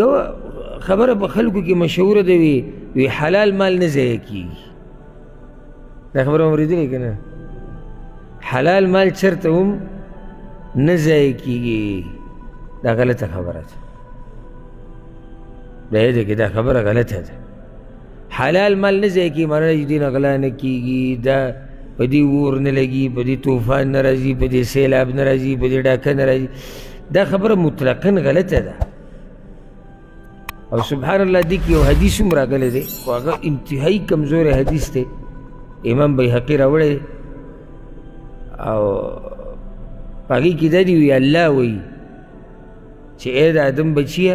یو خبره په خلکو کې مشهوره ده وی حلال مال نه ضایع کېږي. دا خبره مو اورېدلې که نه؟ حلال مال چېرته هم نه ضایع کېږي. دا غلطه خبره ده. دا یاده کې دا خبره غلطه ده. حلال مال نه ضایع کېږي معنی چې دې نه غلا نه کېږي، دا په دې اور نه لګي، په دې طوفان نه راځي، په دې سیلاب نه راځي، په دې ډاکه نه راځي. دا خبره مطلقاً غلطه ده. او سبحان الله دې کې یو حدیث هم راغلی دی خو هغه انتهایي کمزوری حدیث دی، امام بیهقي راوړی او په هغې کې دا دي وی الله وایي چې ای د آدم بچیه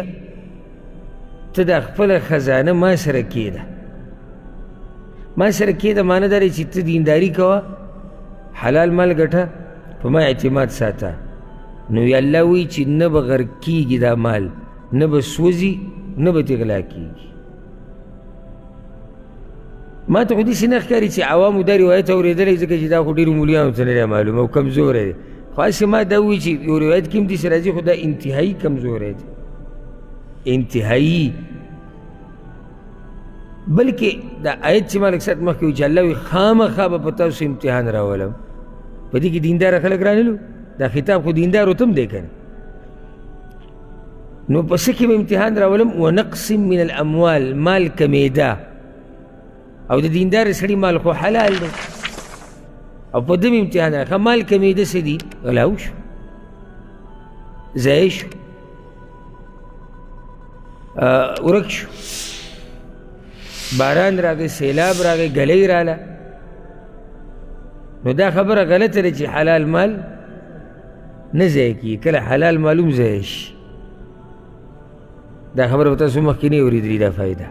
ته دا خپله خزانه ما سره کېده. ما سره کېده معنی دا دی چې ته دینداري کوه، حلال مال ګټه، په ما اعتماد ساته. نو وی الله وایي چې نه به غرق کېږي دا مال، نه به سوځي، نه به ترې غلا کېږي. ما ته خو داسې نه ښکاري چې عوامو دا روایت اورېدلی ځکه چې دا خو ډېرو مولیانو ته نه دی معلوم او کمزوری دی. خو هسې ما دا ووایي چې یو روایت کې هم داسې راځي خو دا انتهایي کمزوری دی، انتهایي. بلکې دا آیت چې ما لږ ساعت مخکې وایي چې الله وایي خامخا به په تاسو امتحان راولم. په دې کې دینداره خلک رانلو، دا خطاب خو دیندارو ته هم دی که نه. نو په څه کې به امتحان راولم؟ ونقص من الاموال، مال کمیده. او د دیندار سړي مال خو حلال دی او په دم امتحان راخه مال کمیده څه دي؟ غلاو شو، ضایع شو، ورک شو، باران راغی، سیلاب راغی، ګلۍ راله. نو دا خبره غلطه ده چې حلال مال نه ضایع کېږي، کله حلال مال هم ضایع شي. دا خبره به تاسو مخکې نه اورېدلي دا فایده.